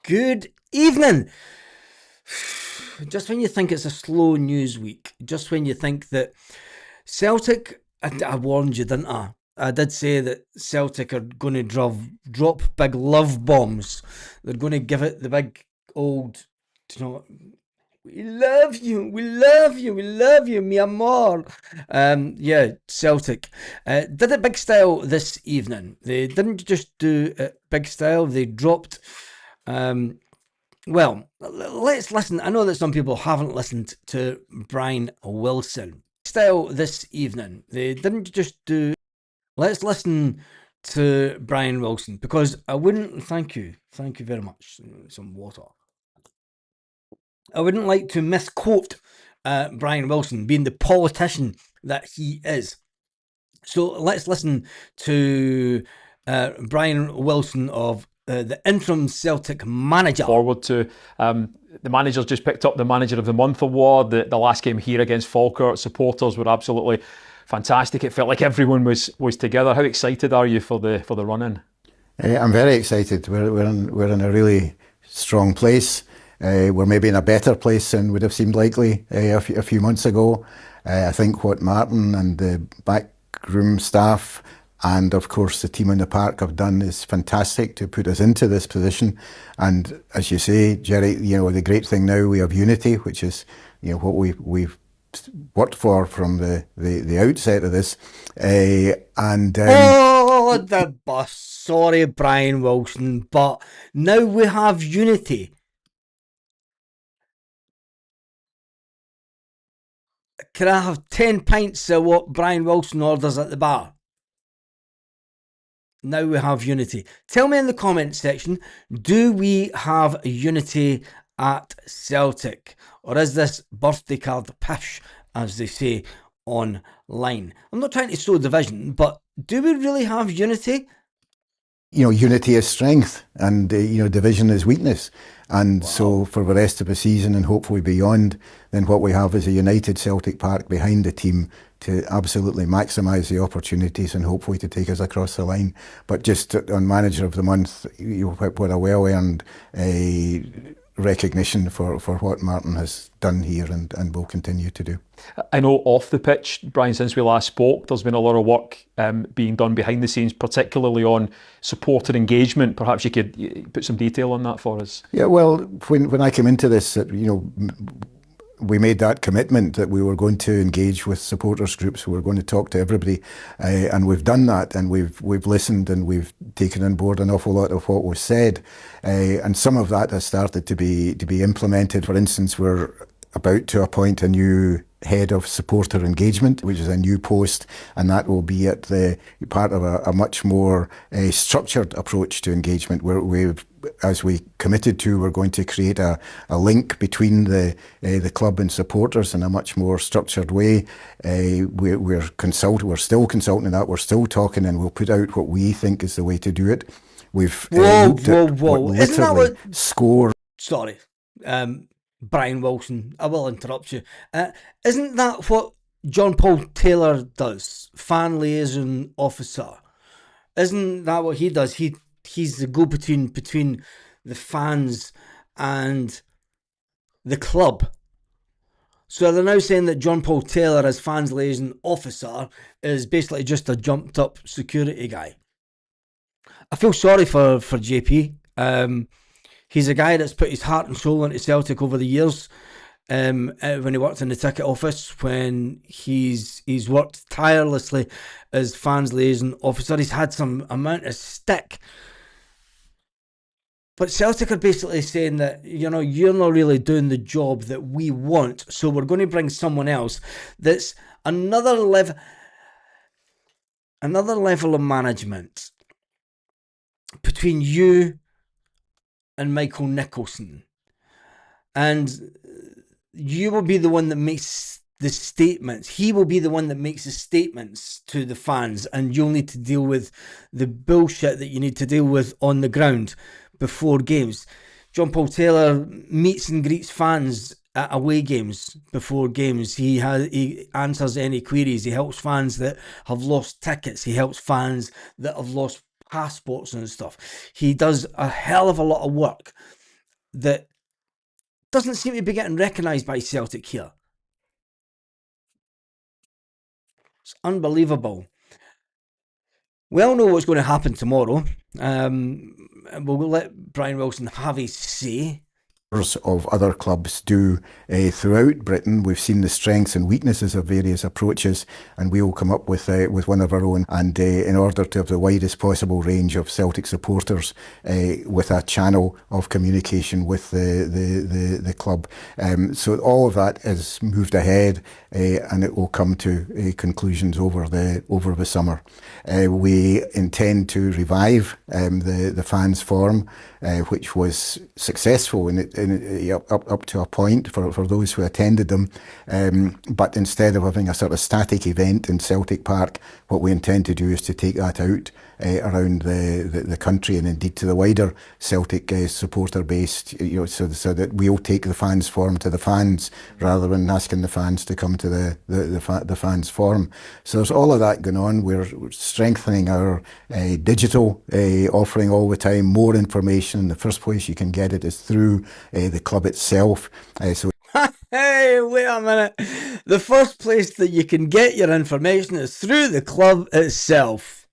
Good evening. Just when you think it's a slow news week, just when you think that Celtic, I warned you, didn't I? I did say that Celtic are going to drop big love bombs. They're going to give it the big old, we love you, we love you, we love you, mi amor. Celtic did it big style this evening. They didn't just do it big style, they dropped well, let's listen. I know that some people haven't listened to Brian Wilson. Style this evening. They didn't just do. Let's listen to Brian Wilson because I wouldn't. Thank you very much. Some water. I wouldn't like to misquote Brian Wilson being the politician that he is. So let's listen to Brian Wilson of the interim Celtic manager. Forward to the manager's just picked up the Manager of the Month award. The last game here against Falkirk, supporters were absolutely fantastic. It felt like everyone was together. How excited are you for the run-in? I'm very excited. We're in a really strong place. We're maybe in a better place than would have seemed likely a few months ago. I think what Martin and the backroom staff and of course the team in the park have done is fantastic to put us into this position. And as you say, Jerry, the great thing now, we have unity, which is what we've worked for from the outset of this. The bus. Sorry, Brian Wilson, but now we have unity. Can I have 10 pints of what Brian Wilson orders at the bar? Now we have unity. Tell me in the comments section, do we have unity at Celtic? Or is this birthday card pish, as they say online? I'm not trying to sow division, but do we really have unity? Unity is strength and, division is weakness. And So for the rest of the season and hopefully beyond, then what we have is a united Celtic Park behind the team to absolutely maximise the opportunities and hopefully to take us across the line. But just on Manager of the Month, what a well-earned recognition for what Martin has done here and will continue to do. I know off the pitch, Brian, since we last spoke, there's been a lot of work being done behind the scenes, particularly on supporter engagement. Perhaps you could put some detail on that for us. Yeah, well, when I came into this, we made that commitment that we were going to engage with supporters groups. We were going to talk to everybody, and we've done that, and we've listened, and we've taken on board an awful lot of what was said, and some of that has started to be implemented. For instance, we're about to appoint a new head of supporter engagement, which is a new post, and that will be at the part of a much more structured approach to engagement, where as we committed to, we're going to create a link between the club and supporters in a much more structured way. We're still consulting on that, we're still talking, and we'll put out what we think is the way to do it. We've looked at what literally score. Sorry, Brian Wilson, I will interrupt you. Isn't that what John Paul Taylor does? Fan liaison officer. Isn't that what he does? He's the go-between between the fans and the club. So they're now saying that John Paul Taylor, as fans liaison officer, is basically just a jumped up security guy. I feel sorry for JP. He's a guy that's put his heart and soul into Celtic over the years. When he worked in the ticket office, when he's worked tirelessly as fans liaison officer, he's had some amount of stick. But Celtic are basically saying that, you're not really doing the job that we want, so we're going to bring someone else that's another level of management between you and Michael Nicholson. And you will be the one that makes the statements. He will be the one that makes the statements to the fans, and you'll need to deal with the bullshit that you need to deal with on the ground before games. John Paul Taylor meets and greets fans at away games before games. He answers any queries. He helps fans that have lost tickets. He helps fans that have lost passports and stuff. He does a hell of a lot of work that doesn't seem to be getting recognised by Celtic here. It's unbelievable. We all know what's going to happen tomorrow. We'll let Brian Wilson have his say. Of other clubs do throughout Britain. We've seen the strengths and weaknesses of various approaches, and we will come up with one of our own. And in order to have the widest possible range of Celtic supporters, with a channel of communication with the club, so all of that is moved ahead, and it will come to conclusions over the summer. We intend to revive the fans forum, which was successful up to a point for those who attended them. But instead of having a sort of static event in Celtic Park, what we intend to do is to take that out around the country and indeed to the wider Celtic supporter base, so that we'll take the fans forum to the fans rather than asking the fans to come to the fans forum. So there's all of that going on. We're strengthening our digital offering all the time, more information. The first place you can get it is through the club itself. Hey, wait a minute. The first place that you can get your information is through the club itself.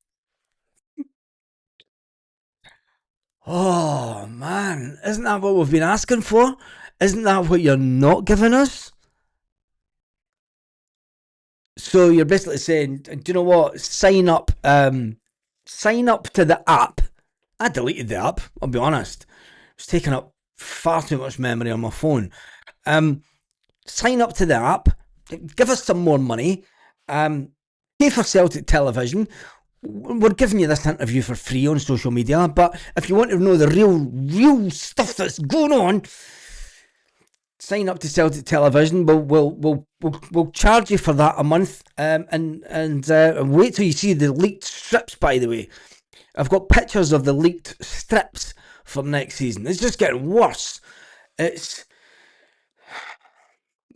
Oh, man. Isn't that what we've been asking for? Isn't that what you're not giving us? So you're basically saying, do you know what? Sign up to the app. I deleted the app, I'll be honest. It's taking up far too much memory on my phone. Sign up to the app. Give us some more money. Pay for Celtic Television. We're giving you this interview for free on social media, but if you want to know the real stuff that's going on, sign up to Celtic Television. We'll charge you for that a month, and wait till you see the leaked strips. By the way, I've got pictures of the leaked strips for next season. It's just getting worse.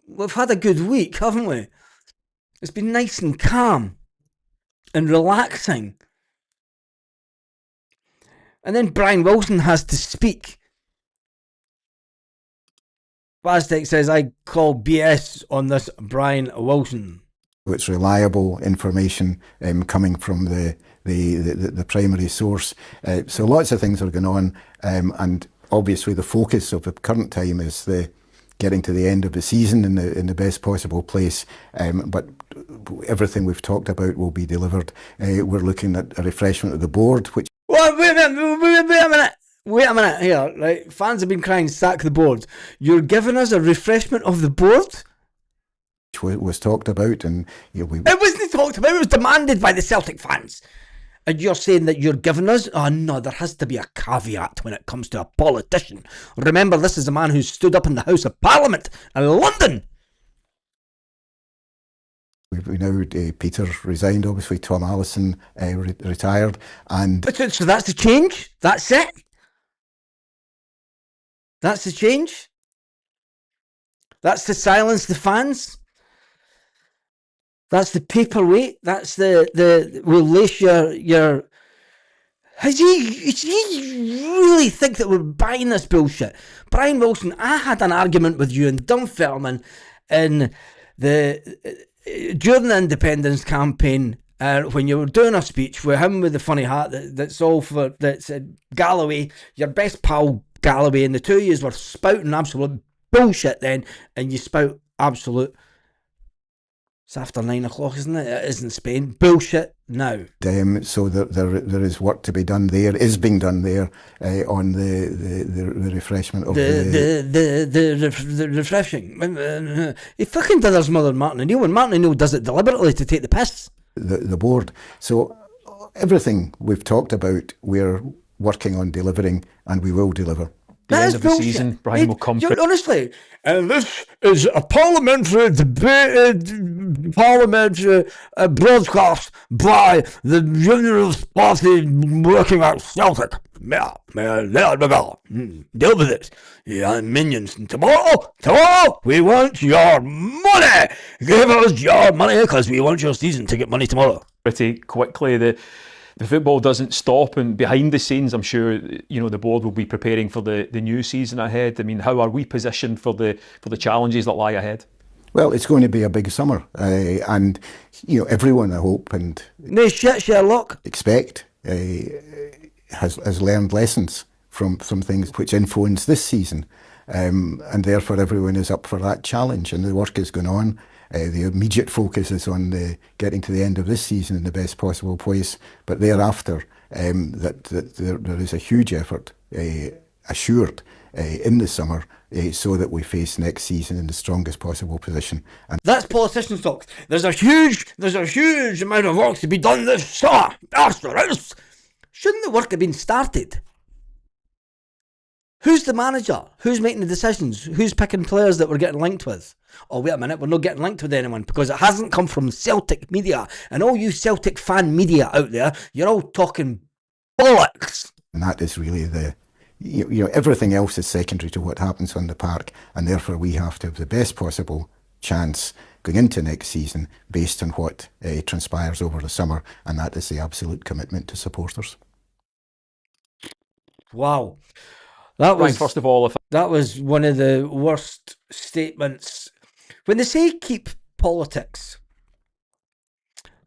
We've had a good week, haven't we? It's been nice and calm and relaxing. And then Brian Wilson has to speak. Bastek says, I call BS on this Brian Wilson. It's reliable information coming from the primary source. So lots of things are going on, and obviously the focus of the current time is getting to the end of the season in the best possible place. But everything we've talked about will be delivered. We're looking at a refreshment of the board, which... Well, wait a minute here, right? Fans have been crying, sack the board. You're giving us a refreshment of the board? Was talked about, and it wasn't talked about, it was demanded by the Celtic fans. And you're saying that you're giving us... Oh no, there has to be a caveat when it comes to a politician. Remember, this is a man who stood up in the House of Parliament in London. We now, Peter resigned, obviously, Tom Allison retired, and... So that's the change? That's it? That's the change? That's to silence the fans? That's the paperweight? That's we'll lace your... Does he really think that we're buying this bullshit? Brian Wilson, I had an argument with you and Dunfermline during the independence campaign, when you were doing a speech with him with the funny hat that said Galloway, your best pal Galloway, and the two of you were spouting absolute bullshit then, and you spout absolute... It's after 9 o'clock, isn't it? It is in Spain. Bullshit now. So there is work to be done there, is being done there, on the refreshment of the refreshing. He fucking dithers more than Martin O'Neill, and Martin O'Neill does it deliberately to take the piss. The board. So everything we've talked about, we're working on delivering, and we will deliver. The end of the season, Brian will come. Honestly, and this is a parliamentary debate, broadcast by the Unionist Party working at Celtic. Deal with it. Yeah, minions. And tomorrow, we want your money. Give us your money because we want your season ticket money tomorrow. Pretty quickly, the football doesn't stop, and behind the scenes, I'm sure the board will be preparing for the new season ahead. I mean, how are we positioned for the challenges that lie ahead? Well, it's going to be a big summer, and everyone, I hope and no shit, Sherlock, expect has learned lessons from things which influence this season, and therefore everyone is up for that challenge, and the work is going on. The immediate focus is on getting to the end of this season in the best possible place, but thereafter that there is a huge effort assured in the summer so that we face next season in the strongest possible position. And that's politician talk. There's a huge amount of work to be done this summer. Shouldn't the work have been started? Who's the manager? Who's making the decisions? Who's picking players that we're getting linked with? Oh, wait a minute, we're not getting linked with anyone because it hasn't come from Celtic media. And all you Celtic fan media out there, you're all talking bollocks. And that is really everything else is secondary to what happens on the park, and therefore we have to have the best possible chance going into next season based on what transpires over the summer, and that is the absolute commitment to supporters. Wow. That was, right, first of all, that was one of the worst statements. When they say keep politics,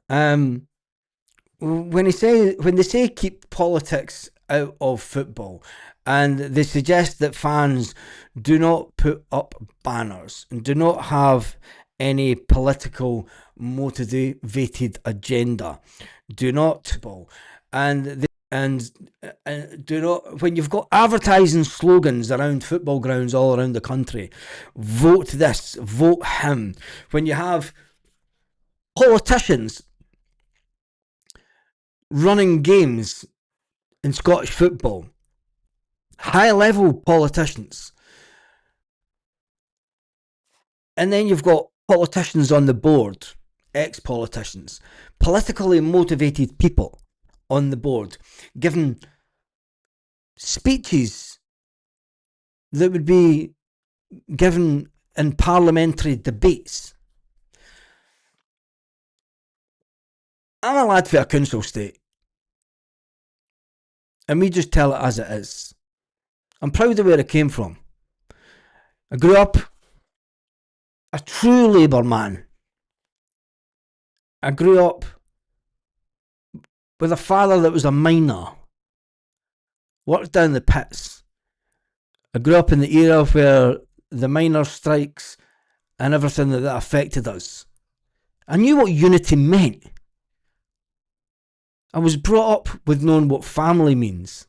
when they say keep politics out of football, and they suggest that fans do not put up banners and do not have any political motivated agenda, do not, and do not, when you've got advertising slogans around football grounds all around the country, vote this, vote him, when you have politicians running games in Scottish football, high level politicians, and then you've got politicians on the board, ex-politicians, politically motivated people on the board, giving speeches that would be given in parliamentary debates. I'm a lad for a council state, and we just tell it as it is. I'm proud of where I came from. I grew up a true Labour man. I grew up with a father that was a miner, worked down the pits. I grew up in the era where the miners' strikes and everything that affected us. I knew what unity meant. I was brought up with knowing what family means.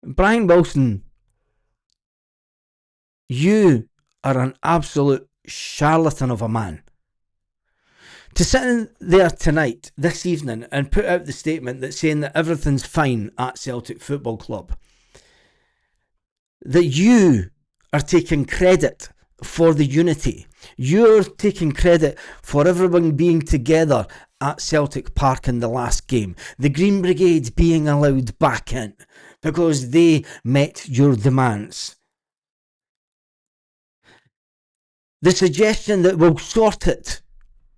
Brian Wilson, you are an absolute charlatan of a man. To sit in there tonight, this evening, and put out the statement that's saying that everything's fine at Celtic Football Club, that you are taking credit for the unity, you're taking credit for everyone being together at Celtic Park in the last game, the Green Brigade being allowed back in because they met your demands. The suggestion that we'll sort it,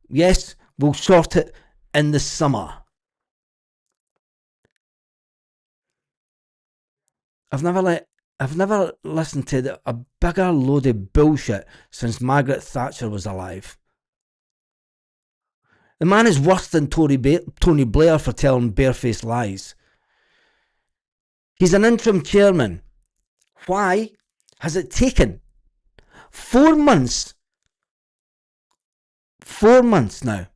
yes, we'll sort it in the summer. I've never listened to a bigger load of bullshit since Margaret Thatcher was alive. The man is worse than Tony Blair for telling barefaced lies. He's an interim chairman. Why has it taken 4 months? 4 months now.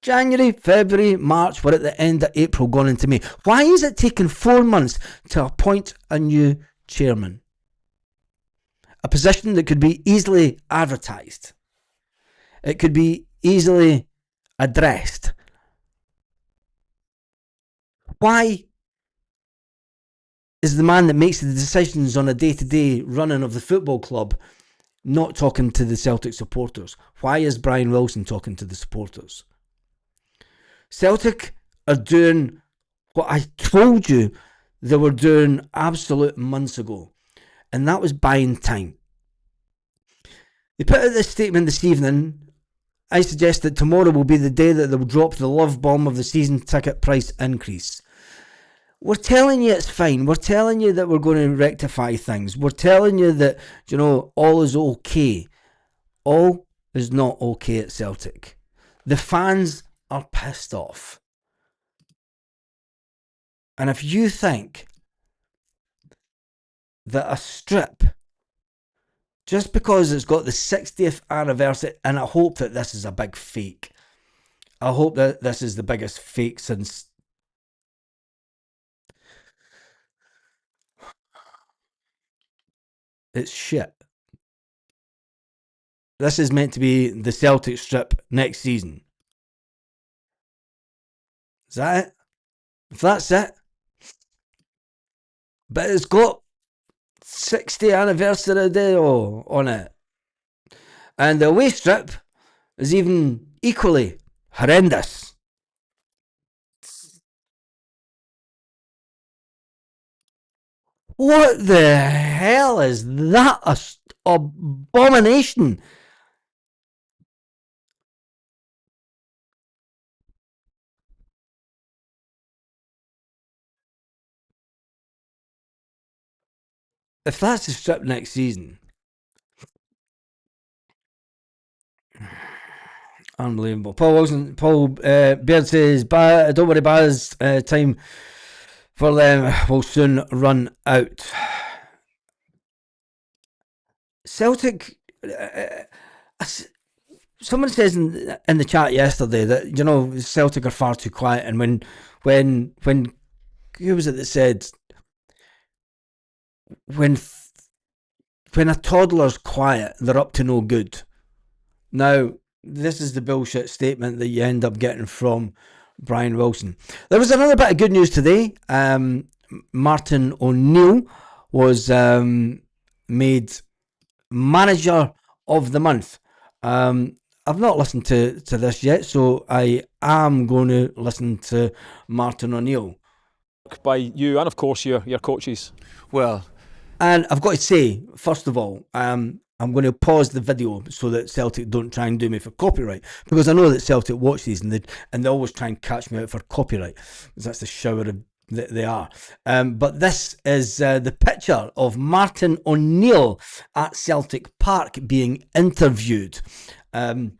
January, February, March, we're at the end of April, going into May. Why is it taking 4 months to appoint a new chairman? A position that could be easily advertised. It could be easily addressed. Why is the man that makes the decisions on a day-to-day running of the football club not talking to the Celtic supporters? Why is Brian Wilson talking to the supporters? Celtic are doing what I told you they were doing absolute months ago, and that was buying time. They put out this statement this evening, I suggest that tomorrow will be the day that they'll drop the love bomb of the season ticket price increase. We're telling you it's fine. We're telling you that we're going to rectify things. We're telling you that, all is okay. All is not okay at Celtic. The fans are pissed off. And if you think that a strip, just because it's got the 60th anniversary, and I hope that this is a big fake. I hope that this is the biggest fake since... It's shit. This is meant to be the Celtic strip next season. Is that it? If that's it. But it's got 60th anniversary day on it. And the away strip is even equally horrendous. What the hell is that? Abomination. If that's the strip next season, unbelievable. Paul Baird says, don't worry, Baz, time for them will soon run out. Celtic, someone says in the chat yesterday that, Celtic are far too quiet, and when who was it that said, when a toddler's quiet, they're up to no good. Now, this is the bullshit statement that you end up getting from Brian Wilson. There was another bit of good news today. Martin O'Neill was made manager of the month. I've not listened to this yet, so I am going to listen to Martin O'Neill. By you and of course your coaches. Well, and I've got to say, first of all, I'm going to pause the video so that Celtic don't try and do me for copyright, because I know that Celtic watch these and they always try and catch me out for copyright, because that's the shower of they are. But this is the picture of Martin O'Neill at Celtic Park being interviewed. There's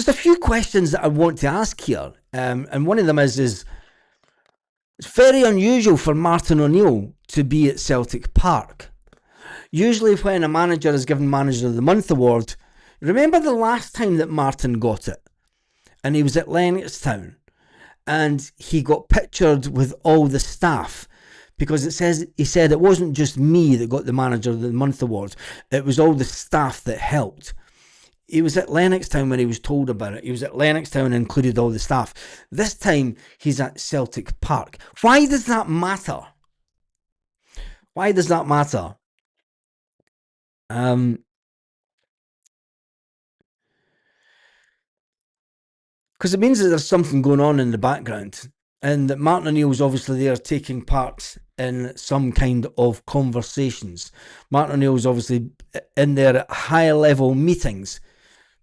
a few questions that I want to ask here, and one of them is it's very unusual for Martin O'Neill to be at Celtic Park. Usually when a manager is given Manager of the Month award, remember the last time that Martin got it? And he was at Lennoxtown, and he got pictured with all the staff, because he said it wasn't just me that got the Manager of the Month award, it was all the staff that helped. He was at Lennoxtown when he was told about it. He was at Lennoxtown and included all the staff. This time, he's at Celtic Park. Why does that matter? Why does that matter? Because it means that there's something going on in the background, and that Martin O'Neill's obviously there taking part in some kind of conversations. Martin O'Neill's obviously in there at higher level meetings,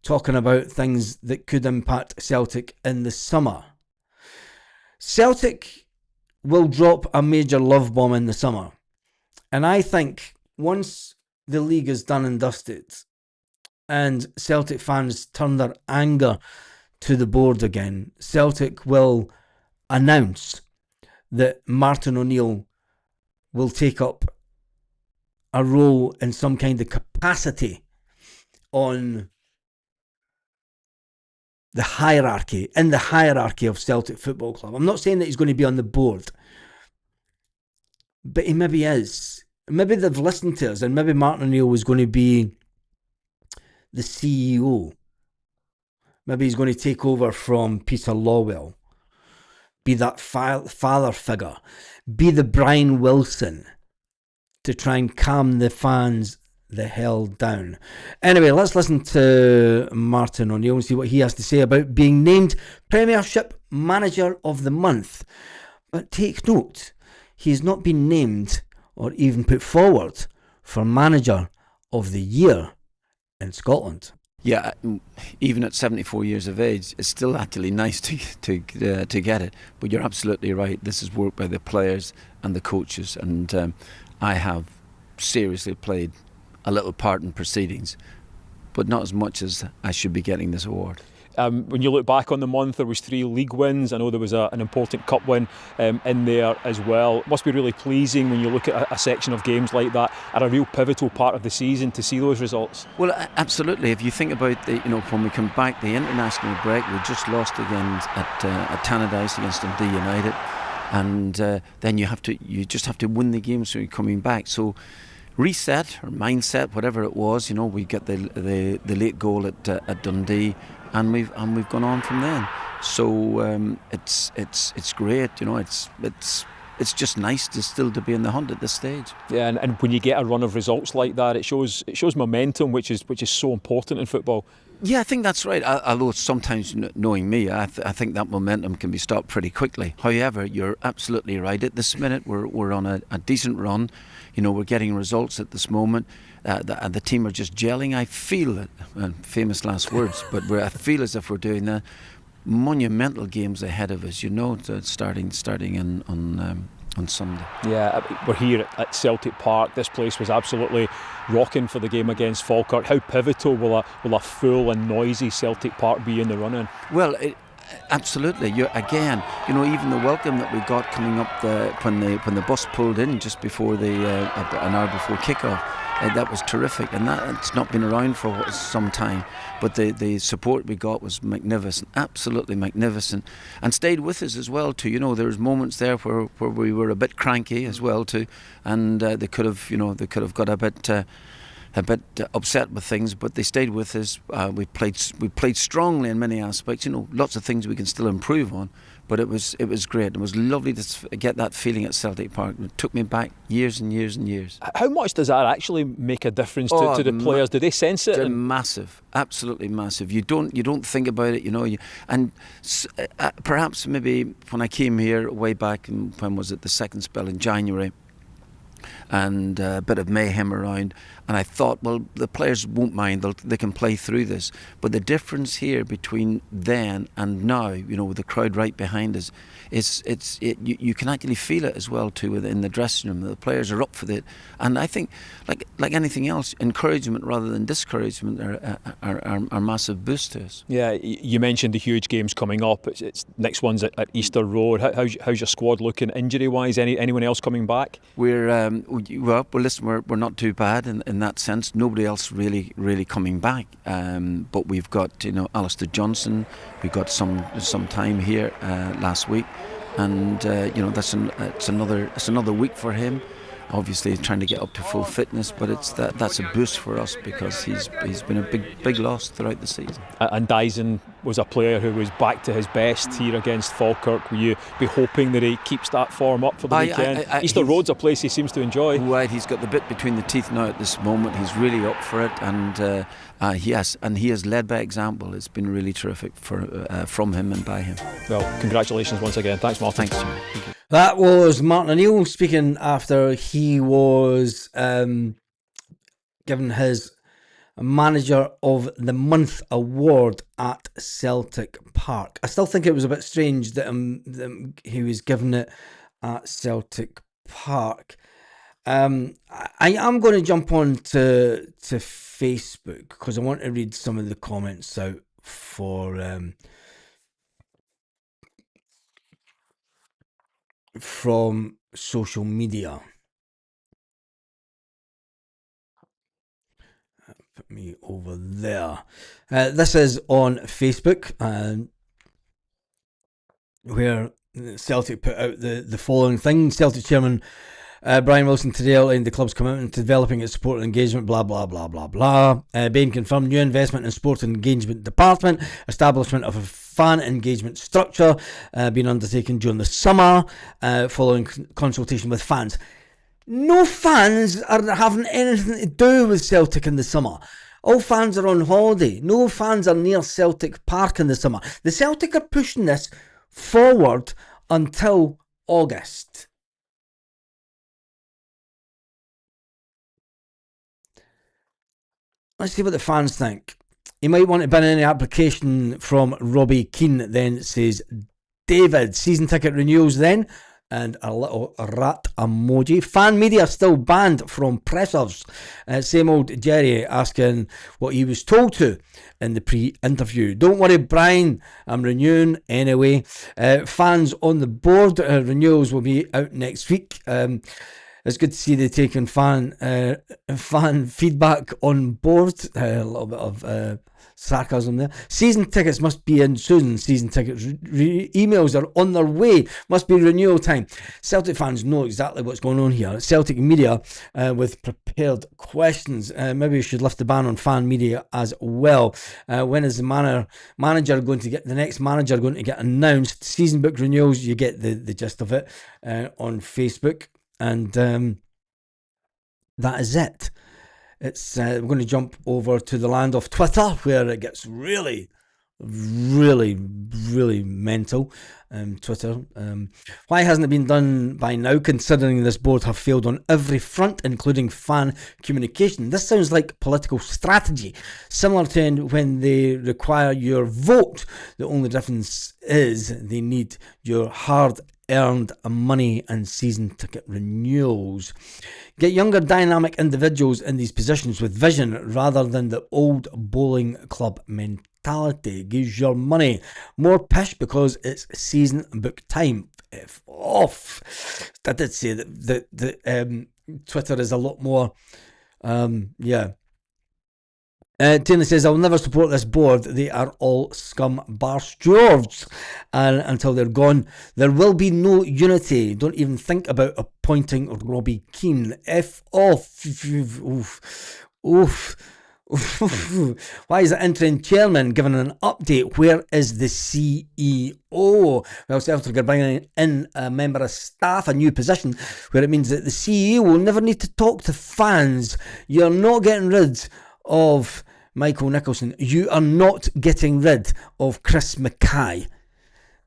talking about things that could impact Celtic in the summer. Celtic will drop a major love bomb in the summer. And I think once the league is done and dusted and Celtic fans turn their anger to the board again, Celtic will announce that Martin O'Neill will take up a role in some kind of capacity on in the hierarchy of Celtic Football Club. I'm not saying that he's going to be on the board, but he maybe is. Maybe they've listened to us, and maybe Martin O'Neill was going to be the CEO. Maybe he's going to take over from Peter Lawwell, be that father figure, be the Brian Wilson to try and calm the fans the hell down. Anyway, let's listen to Martin O'Neill and see what he has to say about being named Premiership Manager of the Month. But take note, he has not been named or even put forward for Manager of the Year in Scotland. Yeah, even at 74 years of age, it's still actually nice to get it. But you're absolutely right. This is work by the players and the coaches, and I have seriously played a little part in proceedings, but not as much as I should be getting this award. When you look back on the month, there was 3 league wins. I know there was an important cup win in there as well. It must be really pleasing when you look at a section of games like that at a real pivotal part of the season to see those results. Well, absolutely. If you think about when we come back, the international break, we just lost again at Tannadice against Dundee United, and then you just have to win the game so you're coming back. So reset or mindset, whatever it was, we get the late goal at Dundee. And we've gone on from then. So it's great, it's just nice to still to be in the hunt at this stage. Yeah, and when you get a run of results like that, it shows momentum, which is so important in football. Yeah, I think that's right. Although sometimes, knowing me, I think that momentum can be stopped pretty quickly. However, you're absolutely right. At this minute, we're on a decent run. We're getting results at this moment. The team are just gelling. I feel it. Famous last words, but I feel as if we're doing that. Monumental games ahead of us. Starting on Sunday. Yeah, we're here at Celtic Park. This place was absolutely rocking for the game against Falkirk. How pivotal will a full and noisy Celtic Park be in the run-in? Well, absolutely. Even the welcome that we got coming up when the bus pulled in just before an hour before kickoff. That was terrific, and it's not been around for some time, but the support we got was magnificent, absolutely magnificent, and stayed with us as well too. There was moments there where we were a bit cranky as well too, and they could have got a bit upset with things, but they stayed with us. We played strongly in many aspects. Lots of things we can still improve on, but it was great. It was lovely to get that feeling at Celtic Park. It took me back years and years and years. How much does that actually make a difference to the players? Do they sense it? Massive, absolutely massive. You don't think about it, perhaps maybe when I came here way back, when was it, the second spell in January, and a bit of mayhem around, and I thought, well, the players won't mind, they can play through this. But the difference here between then and now, with the crowd right behind us, you can actually feel it as well too within the dressing room. The players are up for it, and I think, like anything else, encouragement rather than discouragement are massive boosts to us. Yeah, you mentioned the huge games coming up. It's next one's at Easter Road. How's your squad looking injury wise? Anyone else coming back? Listen, we're not too bad in that sense. Nobody else really coming back. But we've got Alistair Johnson. We got some time here last week, and that's another week for him. Obviously trying to get up to full fitness, but that's a boost for us because he's been a big loss throughout the season. And Dyson was a player who was back to his best here against Falkirk. Will you be hoping that he keeps that form up for the weekend? Easter Road's a place he seems to enjoy. Right, he's got the bit between the teeth now at this moment. He's really up for it, and he has led by example. It's been really terrific from him and by him. Well, congratulations once again. Thanks, Martin. Thanks, Jimmy. Thank you. That was Martin O'Neill speaking after he was given his Manager of the Month award at Celtic Park. I still think it was a bit strange that he was given it at Celtic Park. I am going to jump on to Facebook because I want to read some of the comments out from social media. Put me over there. This is on Facebook, where Celtic put out the following thing. Celtic chairman Brian Wilson today outlined the club's commitment to developing its support and engagement, blah, blah, blah, blah, blah. Bain confirmed new investment in sport and engagement department, establishment of a fan engagement structure being undertaken during the summer, following consultation with fans. No fans are having anything to do with Celtic in the summer. All fans are on holiday. No fans are near Celtic Park in the summer. The Celtic are pushing this forward until August. let's see what the fans think. You might want to bin any application from Robbie Keane, then, says David. Season ticket renewals then, and a little rat emoji. Fan media still banned from pressers. Same old Jerry asking what he was told to in the pre-interview. Don't worry, Brian, I'm renewing anyway. Fans on the board, renewals will be out next week. It's good to see they taking fan feedback on board. A little bit of sarcasm there. Season tickets must be in Susan. Season ticket emails are on their way. Must be renewal time. Celtic fans know exactly what's going on here. Celtic media with prepared questions. Maybe we should lift the ban on fan media as well. When is the manager going to get the next manager going to get announced? Season book renewals. You get the gist of it on Facebook. And that is it. We're going to jump over to the land of Twitter, where it gets really, really, really mental. Twitter. Why hasn't it been done by now, considering this board have failed on every front, including fan communication? This sounds like political strategy, similar to when they require your vote. The only difference is they need your hard-earned money and season ticket renewals. Get younger dynamic individuals in these positions with vision rather than the old bowling club mentality. Gives your money more pish because it's season book time. F off. I did say that Twitter is a lot more Tina says, I'll never support this board. They are all scum bar stewards. And until they're gone, there will be no unity. Don't even think about appointing Robbie Keane. F off. Oof. Why is the interim chairman giving an update? Where is the CEO? Well, Celtic are bringing in a member of staff, a new position, where it means that the CEO will never need to talk to fans. You're not getting rid of Michael Nicholson. You are not getting rid of Chris Mackay.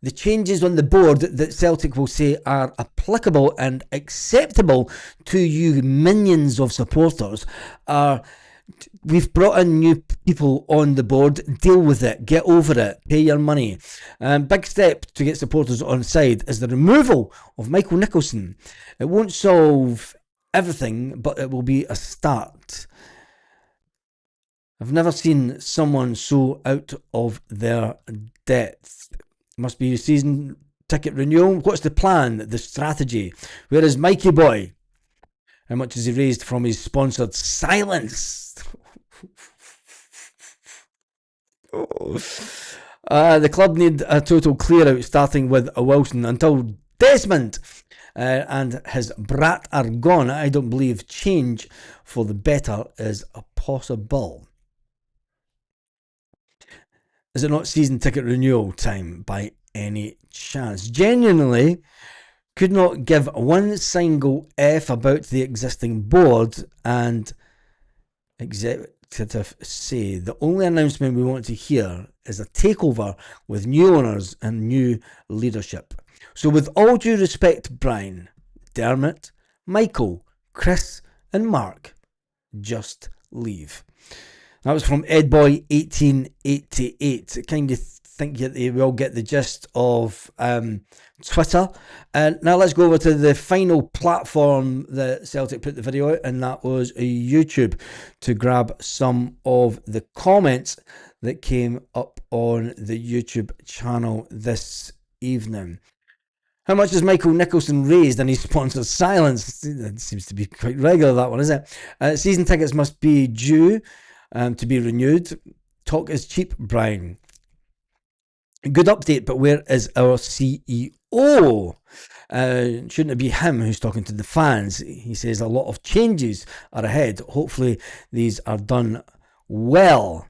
The changes on the board that Celtic will say are applicable and acceptable to you minions of supporters are, we've brought in new people on the board, deal with it, get over it, pay your money. Big step to get supporters on side is the removal of Michael Nicholson. It won't solve everything, but it will be a start. I've never seen someone so out of their depth. Must be season ticket renewal. What's the plan? The strategy? Where is Mikey Boy? How much has he raised from his sponsored silence? The club need a total clear out, starting with a Wilson until Desmond and his brat are gone. I don't believe change for the better is possible. Is it not season ticket renewal time by any chance? Genuinely could not give one single F about the existing board, and executive say the only announcement we want to hear is a takeover with new owners and new leadership. So with all due respect, Brian, Dermot, Michael, Chris and Mark, just leave. That was from Edboy1888. I kind of think that they will get the gist of Twitter. Now let's go over to the final platform that Celtic put the video out, and that was YouTube, to grab some of the comments that came up on the YouTube channel this evening. How much has Michael Nicholson raised and his sponsored silence? That seems to be quite regular, that one, isn't it? Season tickets must be due to be renewed. Talk is cheap, Brian. Good update, but where is our CEO? Shouldn't it be him who's talking to the fans? He says a lot of changes are ahead. Hopefully these are done well.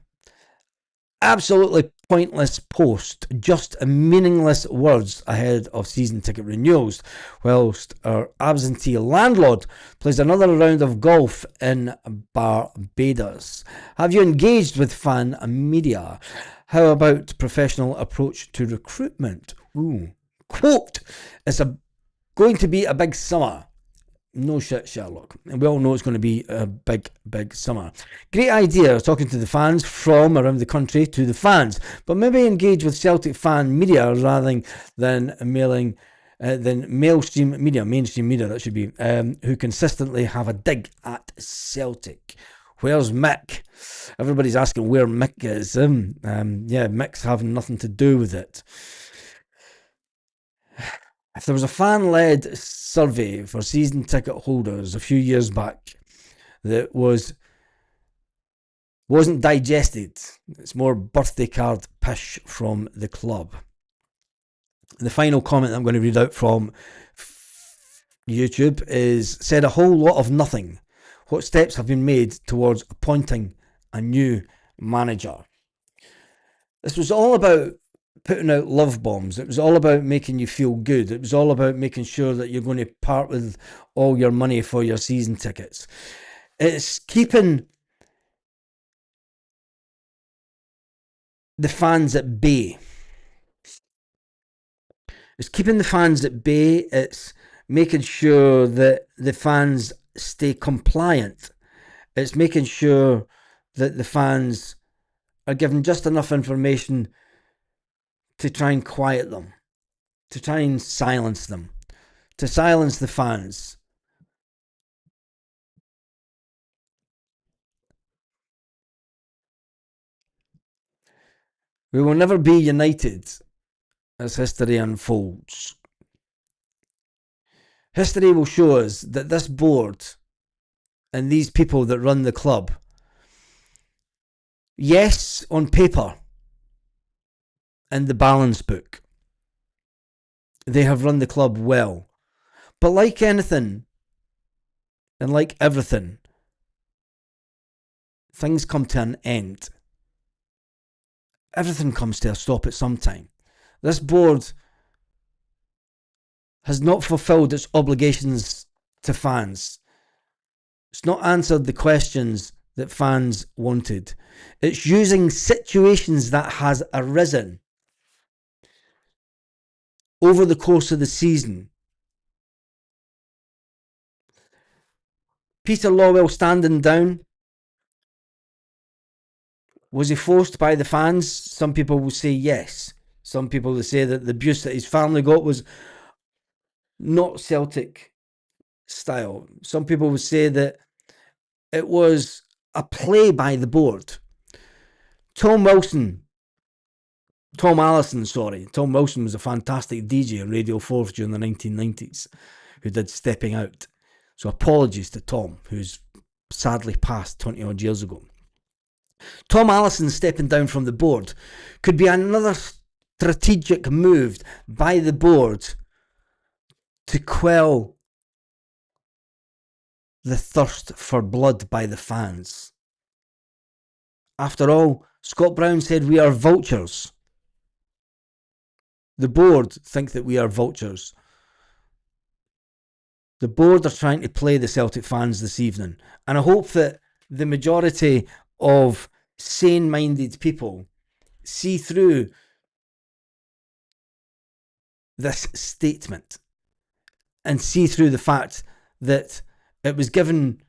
Absolutely pointless post, just meaningless words ahead of season ticket renewals, whilst our absentee landlord plays another round of golf in Barbados. Have you engaged with fan media? How about professional approach to recruitment? Ooh. Quote, it's going to be a big summer. No shit, Sherlock. And we all know it's going to be a big, big summer. Great idea, talking to the fans from around the country to the fans. But maybe engage with Celtic fan media rather than mainstream media, that should be, who consistently have a dig at Celtic. Where's Mick? Everybody's asking where Mick is. Mick's having nothing to do with it. If there was a fan-led survey for season ticket holders a few years back that wasn't digested, it's more birthday card pish from the club. The final comment I'm going to read out from YouTube said a whole lot of nothing. What steps have been made towards appointing a new manager? This was all about putting out love bombs. It was all about making you feel good. It was all about making sure that you're going to part with all your money for your season tickets. It's keeping the fans at bay. It's keeping the fans at bay. It's making sure that the fans stay compliant. It's making sure that the fans are given just enough information to try and quiet them, to try and silence them, to silence the fans. We will never be united as history unfolds. History will show us that this board and these people that run the club, yes, on paper, in the balance book, they have run the club well. But like anything, and like everything, things come to an end. Everything comes to a stop at some time. This board has not fulfilled its obligations to fans. It's not answered the questions that fans wanted. It's using situations that has arisen over the course of the season. Peter Lawwell standing down. Was he forced by the fans? Some people will say yes. Some people will say that the abuse that his family got was not Celtic style. Some people will say that it was a play by the board. Tom Allison was a fantastic DJ on Radio 4 during the 1990s who did Stepping Out. So apologies to Tom, who's sadly passed 20 odd years ago. Tom Allison stepping down from the board could be another strategic move by the board to quell the thirst for blood by the fans. After all, Scott Brown said we are vultures. The board think that we are vultures. The board are trying to play the Celtic fans this evening, and I hope that the majority of sane-minded people see through this statement and see through the fact that it was given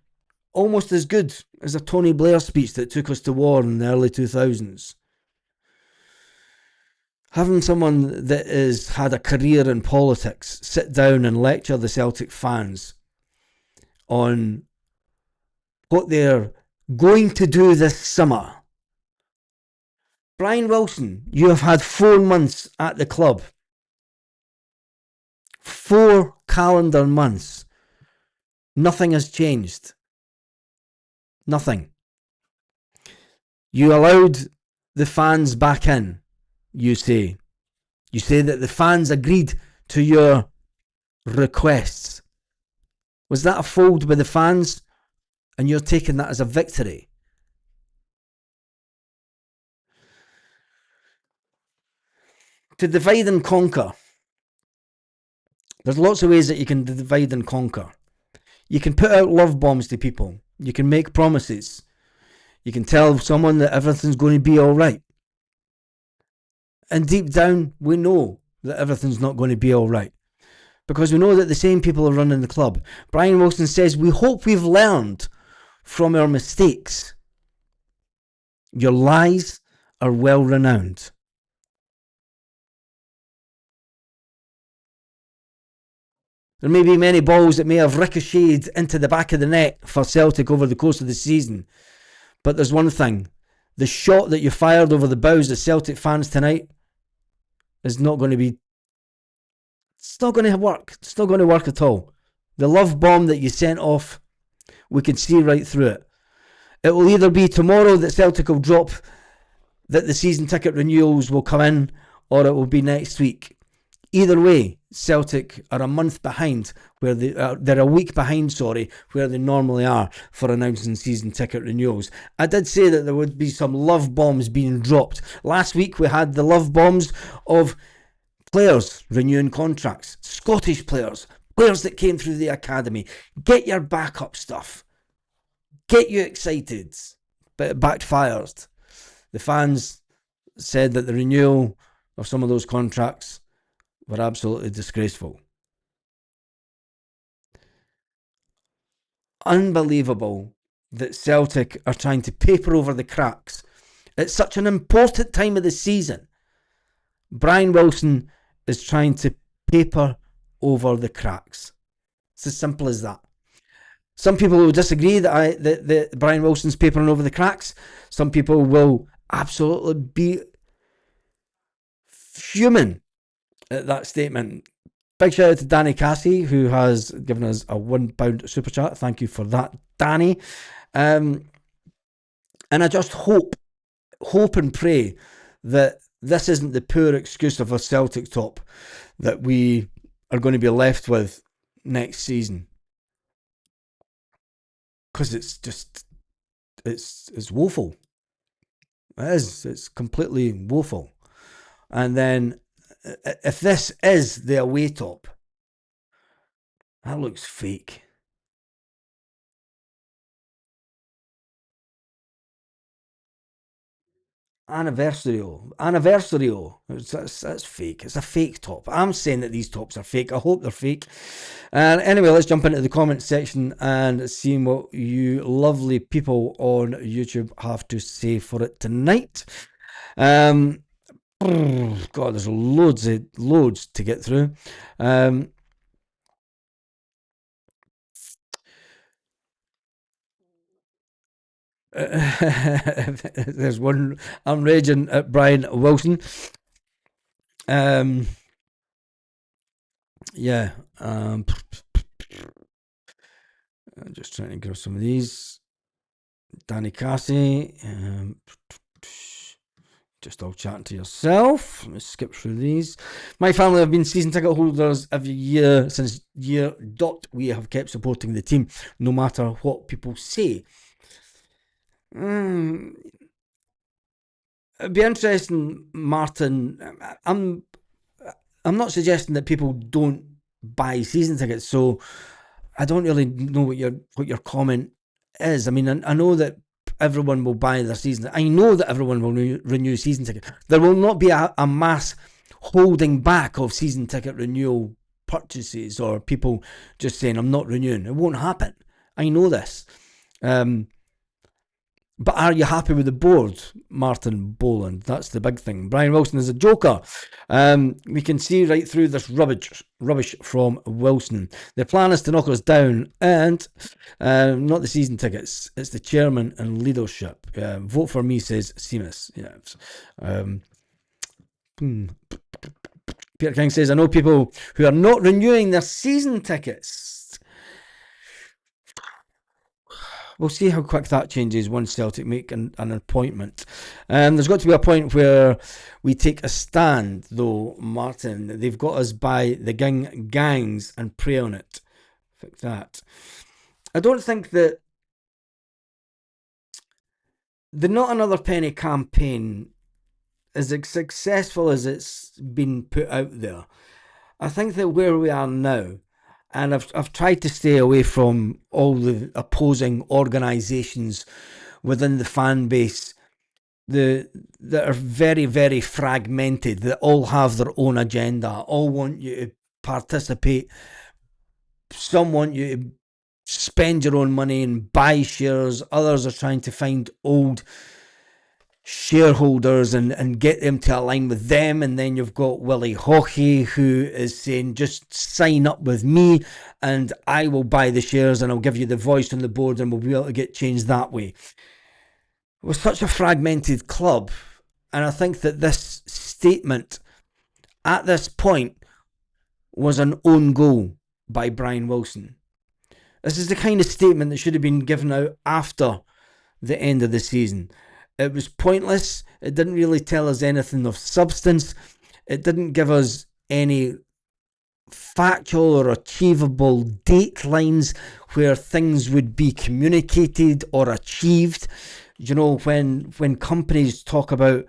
almost as good as a Tony Blair speech that took us to war in the early 2000s. Having someone that has had a career in politics sit down and lecture the Celtic fans on what they're going to do this summer. Brian Wilson, you have had 4 months at the club. 4 calendar months. Nothing has changed. Nothing. You allowed the fans back in, you say. You say that the fans agreed to your requests. Was that a fold by the fans? And you're taking that as a victory? To divide and conquer. There's lots of ways that you can divide and conquer. You can put out love bombs to people. You can make promises. You can tell someone that everything's going to be alright. And deep down, we know that everything's not going to be alright. because we know that the same people are running the club. Brian Wilson says, we hope we've learned from our mistakes. Your lies are well renowned. There may be many balls that may have ricocheted into the back of the net for Celtic over the course of the season. But there's one thing. The shot that you fired over the bows of Celtic fans tonight is not going to be... It's not going to work. It's not going to work at all. The love bomb that you sent off, we can see right through it. It will either be tomorrow that Celtic will drop, that the season ticket renewals will come in, or it will be next week. Either way, Celtic are a month behind, where they're a week behind, where they normally are for announcing season ticket renewals. I did say that there would be some love bombs being dropped. Last week we had the love bombs of players renewing contracts, Scottish players that came through the academy. Get your backup stuff. Get you excited. But it backfired. The fans said that the renewal of some of those contracts were absolutely disgraceful. Unbelievable that Celtic are trying to paper over the cracks at such an important time of the season. Brian Wilson is trying to paper over the cracks. It's as simple as that. Some people will disagree that Brian Wilson's papering over the cracks. Some people will absolutely be fuming at that statement. Big shout out to Danny Cassie, who has given us a £1 super chat. Thank you for that, Danny. And I just hope and pray that this isn't the poor excuse of a Celtic top that we are going to be left with next season. Because it's woeful. It is. It's completely woeful. And then, if this is the away top, that looks fake. Anniversario. That's fake. It's a fake top. I'm saying that these tops are fake. I hope they're fake. And anyway, let's jump into the comment section and see what you lovely people on YouTube have to say for it tonight. God, there's loads to get through. There's one. I'm raging at Brian Wilson. Yeah. I'm just trying to grab some of these. Danny Cassie. Just all chatting to yourself. Let's skip through these. My family have been season ticket holders every year since year dot. We have kept supporting the team no matter what people say. It'd be interesting, Martin. I'm not suggesting that people don't buy season tickets, so I don't really know what your comment is. I mean, I know that everyone will buy their season. I know that everyone will renew season ticket. There will not be a mass holding back of season ticket renewal purchases or people just saying I'm not renewing. It won't happen. I know this. But are you happy with the board, Martin Boland? That's the big thing. Brian Wilson is a joker. We can see right through this rubbish from Wilson. The plan is to knock us down, and not the season tickets. It's the chairman and leadership. Vote for me, says Seamus. Yeah. Peter King says, I know people who are not renewing their season tickets. We'll see how quick that changes once Celtic make an appointment. There's got to be a point where we take a stand, though, Martin. They've got us by the gangs and prey on it. Fix that. I don't think that the Not Another Penny campaign is as successful as it's been put out there. I think that where we are now, and I've tried to stay away from all the opposing organisations within the fan base that are very, very fragmented, that all have their own agenda, all want you to participate. Some want you to spend your own money and buy shares. Others are trying to find old shareholders and get them to align with them. And then you've got Willie Hawkey, who is saying, just sign up with me and I will buy the shares and I'll give you the voice on the board and we'll be able to get changed that way. It was such a fragmented club, and I think that this statement at this point was an own goal by Brian Wilson. This is the kind of statement that should have been given out after the end of the season. It was pointless. It didn't really tell us anything of substance. It didn't give us any factual or achievable datelines where things would be communicated or achieved. You know, when companies talk about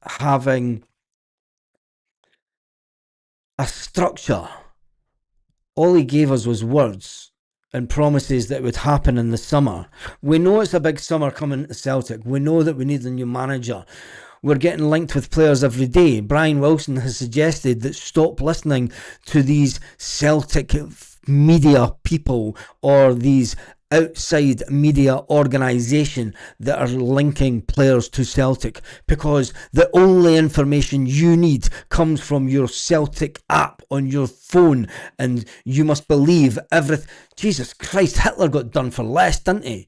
having a structure, all he gave us was words and promises that it would happen in the summer. We know it's a big summer coming to Celtic. We know that we need a new manager. We're getting linked with players every day. Brian Wilson has suggested that stop listening to these Celtic media people or these outside media organisation that are linking players to Celtic, because the only information you need comes from your Celtic app on your phone, and you must believe everything. Jesus Christ, Hitler got done for less, didn't he?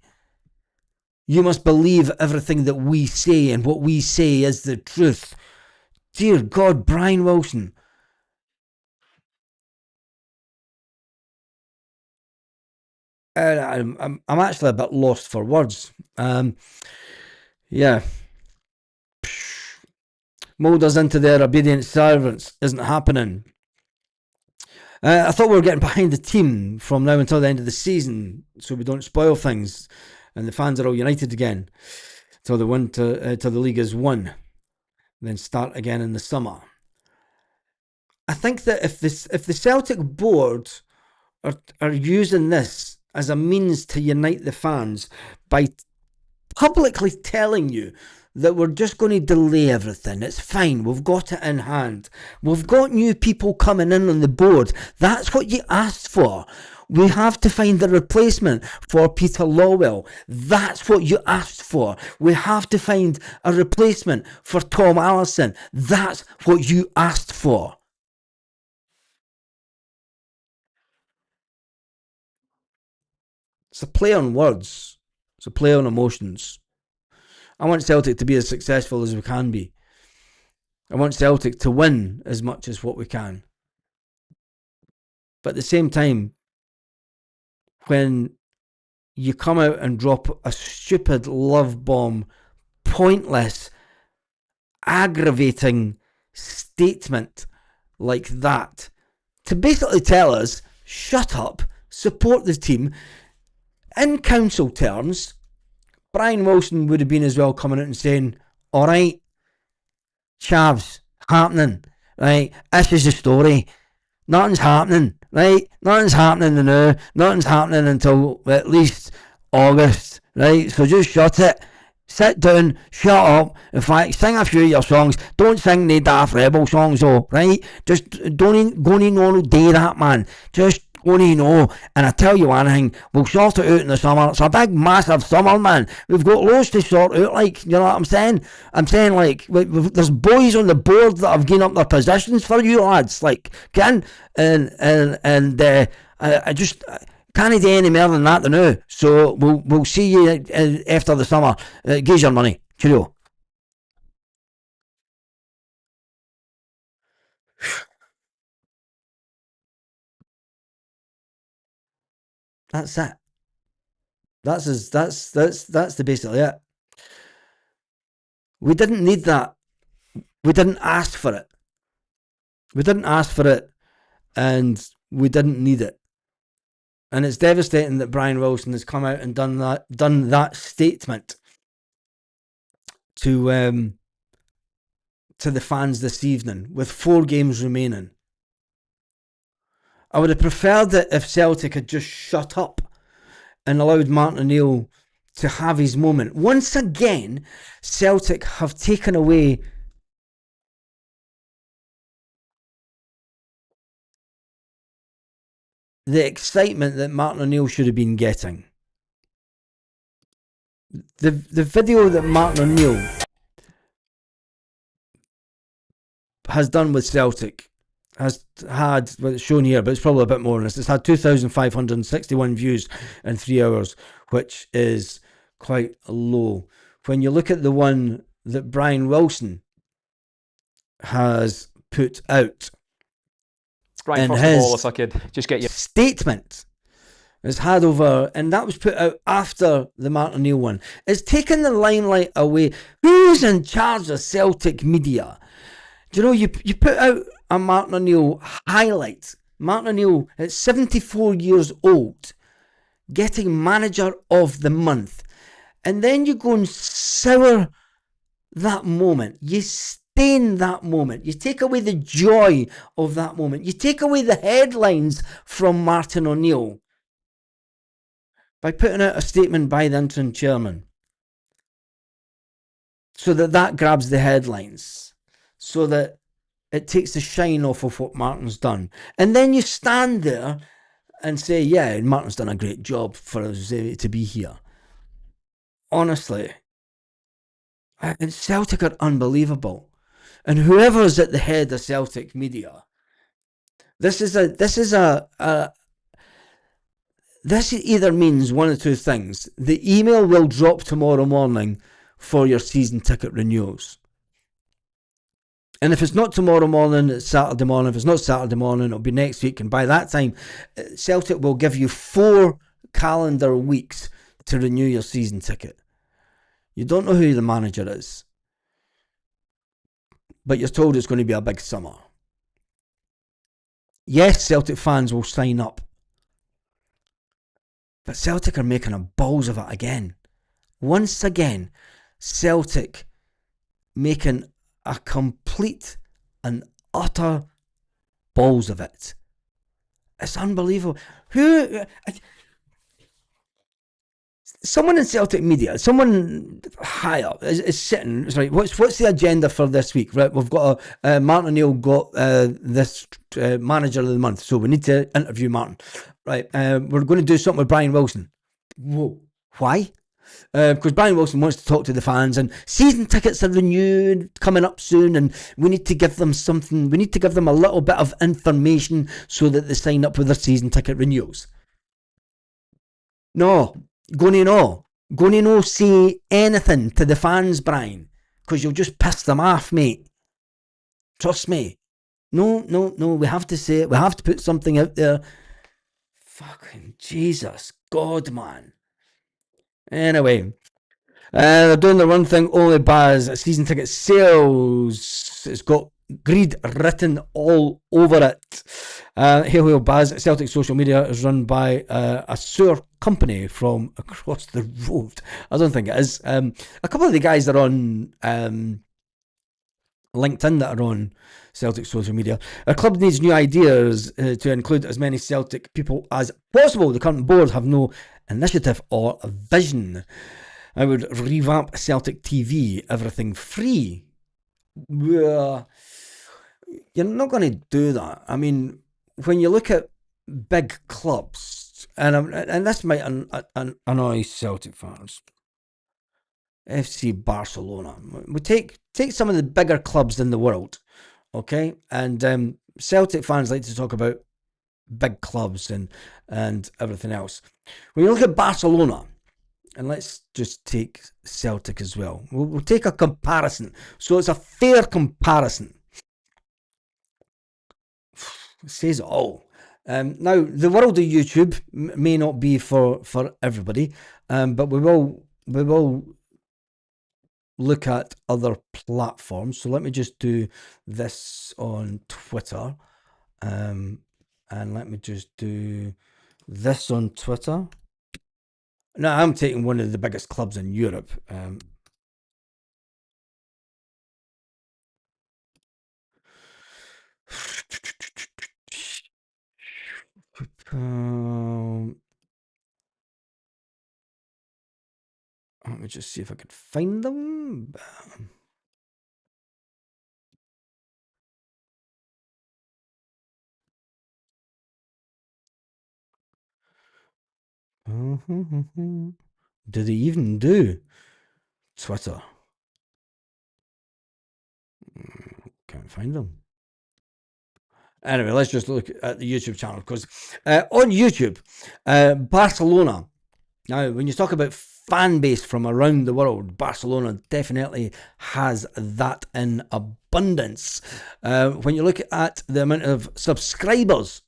You must believe everything that we say, and what we say is the truth. Dear God, Brian Wilson. I'm actually a bit lost for words. Yeah. Mould us into their obedient servants isn't happening. I thought we were getting behind the team from now until the end of the season, so we don't spoil things, and the fans are all united again till the league is won, then start again in the summer. I think that if the Celtic board are using this as a means to unite the fans by publicly telling you that we're just going to delay everything. It's fine. We've got it in hand. We've got new people coming in on the board. That's what you asked for. We have to find a replacement for Peter Lawwell. That's what you asked for. We have to find a replacement for Tom Allison. That's what you asked for. It's a play on words. It's a play on emotions. I want Celtic to be as successful as we can be. I want Celtic to win as much as what we can. But at the same time, when you come out and drop a stupid love bomb, pointless, aggravating statement like that, to basically tell us, shut up, support the team, in council terms, Brian Wilson would have been as well coming out and saying, alright, chavs, happening, right, this is the story, nothing's happening, right, nothing's happening now, nothing's happening until at least August, right, so just shut it, sit down, shut up, in fact, sing a few of your songs, don't sing the Daft Rebel songs though, right, just don't go in no day that, man, just only know, and I tell you one thing, we'll sort it out in the summer. It's a big massive summer, man. We've got loads to sort out, like, you know what I'm saying? I'm saying, like, there's boys on the board that have given up their positions for you lads, like, and I just can't do any more than that now. So we'll see you after the summer. Give your money. Cheerio. That's it. That's the basically it. We didn't need that. We didn't ask for it. We didn't ask for it, and we didn't need it. And it's devastating that Brian Wilson has come out and done that statement to the fans this evening with 4 games remaining. I would have preferred it if Celtic had just shut up and allowed Martin O'Neill to have his moment. Once again, Celtic have taken away the excitement that Martin O'Neill should have been getting. The video that Martin O'Neill has done with Celtic has had, well, it's shown here, but it's probably a bit more than this. It's had 2,561 views in 3 hours, which is quite low. When you look at the one that Brian Wilson has put out, Brian, and first of all, his if I could just get you statement has had over, and that was put out after the Martin O'Neill one, it's taken the limelight away. Who's in charge of Celtic media? Do you know, you put out a Martin O'Neill highlight. Martin O'Neill, at 74 years old, getting manager of the month. And then you go and sour that moment. You stain that moment. You take away the joy of that moment. You take away the headlines from Martin O'Neill by putting out a statement by the interim chairman, so that grabs the headlines, so that it takes the shine off of what Martin's done. And then you stand there and say, yeah, Martin's done a great job for us to be here. Honestly, Celtic are unbelievable. And whoever's at the head of Celtic media, this either means one of two things. The email will drop tomorrow morning for your season ticket renewals. And if it's not tomorrow morning, it's Saturday morning. If it's not Saturday morning, it'll be next week. And by that time, Celtic will give you 4 calendar weeks to renew your season ticket. You don't know who the manager is, but you're told it's going to be a big summer. Yes, Celtic fans will sign up, but Celtic are making a balls of it again. Once again, Celtic making a complete and utter balls of it. It's unbelievable. Someone in Celtic media, someone higher is sitting. It's like, what's the agenda for this week? Right, we've got Martin O'Neill got this manager of the month, so we need to interview Martin. Right, we're going to do something with Brian Wilson. Whoa, why? Because Brian Wilson wants to talk to the fans, and season tickets are renewed coming up soon, and we need to give them something. We need to give them a little bit of information so that they sign up with their season ticket renewals. No, going to no say anything to the fans, Brian, because you'll just piss them off, mate. Trust me. No, we have to say it. We have to put something out there. Fucking Jesus, God, man. Anyway, they're doing the one thing only Baz season ticket sales. It's got greed written all over it. Hail Baz Celtic social media is run by a sewer company from across the road. I don't think it is. A couple of the guys that are on LinkedIn that are on Celtic social media. Our club needs new ideas to include as many Celtic people as possible. The current board have no initiative or vision. I would revamp Celtic TV, everything free. You're not going to do that. I mean, when you look at big clubs, and this might annoy Celtic fans, FC Barcelona. We take some of the bigger clubs in the world, okay? And Celtic fans like to talk about big clubs and everything else. When you look at Barcelona, and let's just take Celtic as well. We'll take a comparison. So it's a fair comparison. It says it all. Now, the world of YouTube may not be for everybody, but we will look at other platforms. So let me just do this on Twitter. And let me just do this on Twitter. Now, I'm taking one of the biggest clubs in Europe. Let me just see if I can find them. Do they even do Twitter? Can't find them. Anyway, let's just look at the YouTube channel, because on YouTube, Barcelona. Now, when you talk about fan base from around the world, Barcelona definitely has that in abundance. When you look at the amount of subscribers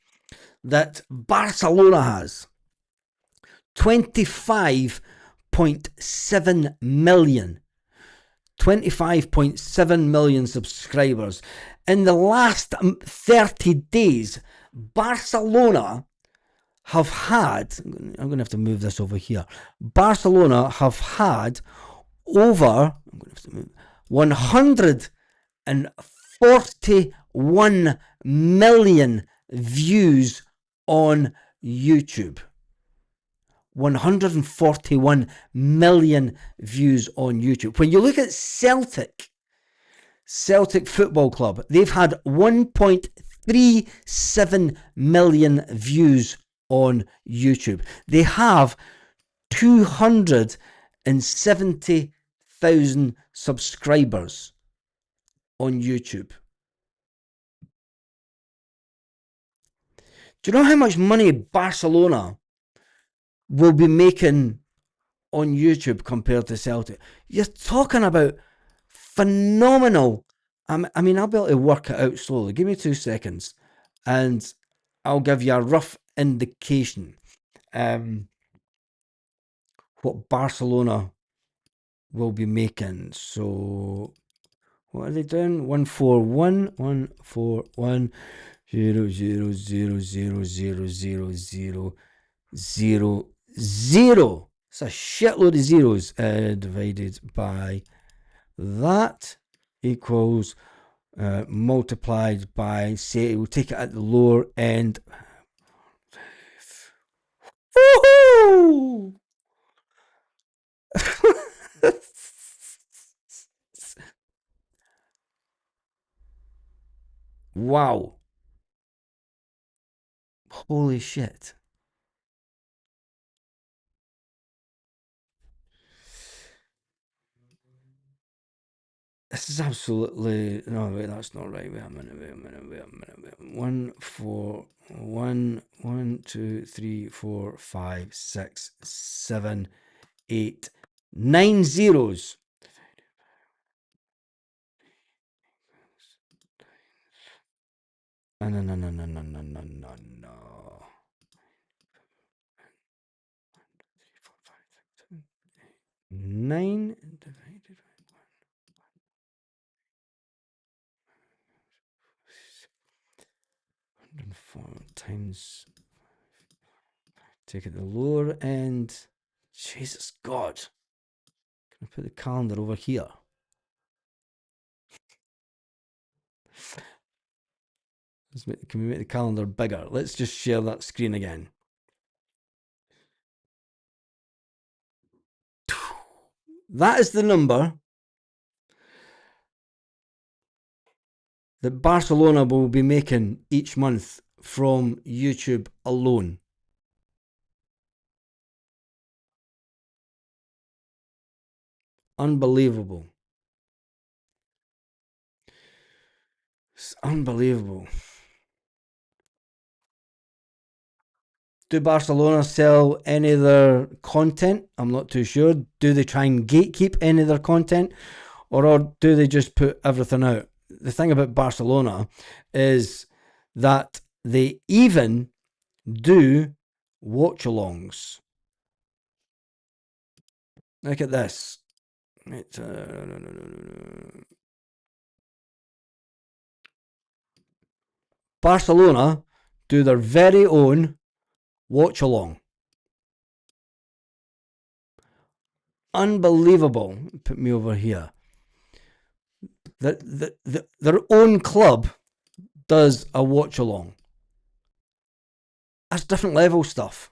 that Barcelona has, 25.7 million. 25.7 million subscribers. In the last 30 days, Barcelona have had, I'm going to have to move this over here. Barcelona have had over 141 million views on YouTube. 141 million views on YouTube. When you look at Celtic Football Club, they've had 1.37 million views on YouTube. They have 270,000 subscribers on YouTube. Do you know how much money Barcelona will be making on YouTube compared to Celtic? You're talking about phenomenal. I mean, I'll be able to work it out slowly. Give me 2 seconds and I'll give you a rough indication what Barcelona will be making. So what are they doing? 141 141 0 0 0 0 0 0 0 0 0. It's a shitload of zeros. Divided by that equals multiplied by, say, we'll take it at the lower end. Woohoo! Wow. Holy shit. This is absolutely, no, wait, that's not right. Wait a minute. 1 4 1 1 2 3 4 5 6 7 8 9 zeros. No. 9 divided by 104 times. Take it the lower end. Jesus God. Can I put the calendar over here? Can we make the calendar bigger? Let's just share that screen again. That is the number that Barcelona will be making each month from YouTube alone. Unbelievable. It's unbelievable. Do Barcelona sell any of their content? I'm not too sure. Do they try and gatekeep any of their content? Or do they just put everything out? The thing about Barcelona is that they even do watch-alongs. Look at this. Barcelona do their very own watch-along. Unbelievable. Put me over here. Their own club does a watch-along. That's different level stuff.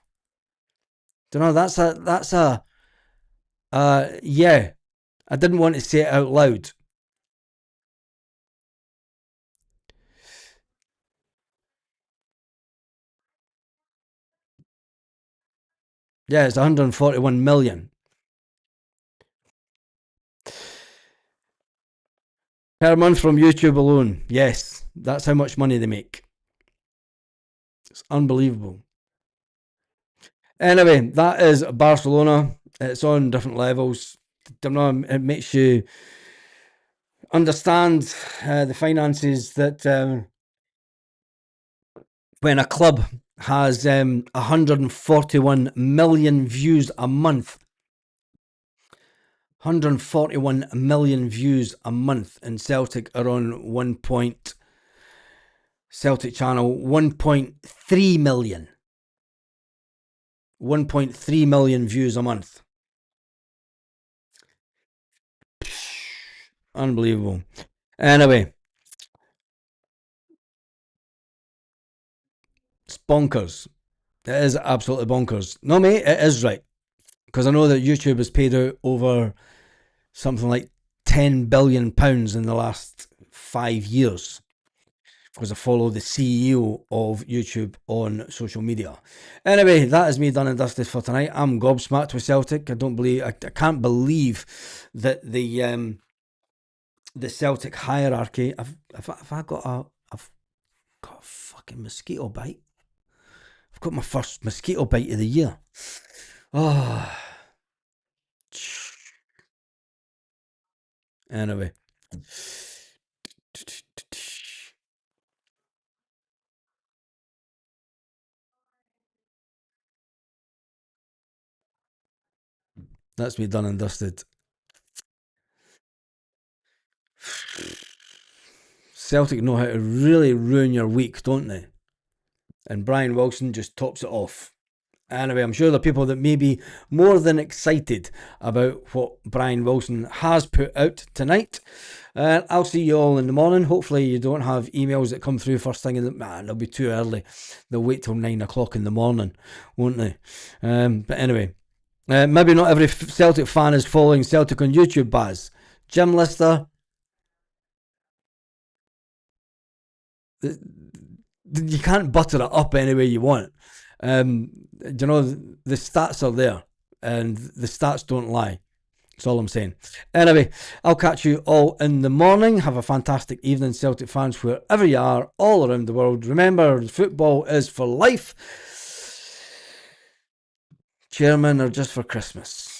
Don't know. Yeah. I didn't want to say it out loud. Yeah, it's 141 million. Per month from YouTube alone. Yes, that's how much money they make. It's unbelievable. Anyway, that is Barcelona. It's on different levels. Don't know, it makes you understand the finances that when a club has 141 million views a month, 141 million views a month, and Celtic are on Celtic channel 1.3 million. 1.3 million views a month. Unbelievable. Anyway, it's bonkers. It is absolutely bonkers. No, mate, it is right. Because I know that YouTube has paid out over something like £10 billion in the last 5 years. Because I follow the CEO of YouTube on social media. Anyway, that is me done and dusted for tonight. I'm gobsmacked with Celtic. I can't believe that the Celtic hierarchy. I've got a fucking mosquito bite. I've got my first mosquito bite of the year. Oh. Anyway. That's me done and dusted. Celtic know how to really ruin your week, don't they? And Brian Wilson just tops it off. Anyway, I'm sure there are people that may be more than excited about what Brian Wilson has put out tonight. I'll see you all in the morning. Hopefully you don't have emails that come through first thing in the... they'll be too early. They'll wait till 9 o'clock in the morning, won't they? But anyway, maybe not every Celtic fan is following Celtic on YouTube, Baz. Jim Lister... you can't butter it up any way you want. You know, the stats are there, and the stats don't lie. That's all I'm saying. Anyway, I'll catch you all in the morning. Have a fantastic evening, Celtic fans, wherever you are, all around the world. Remember, football is for life. Chairmen are just for Christmas.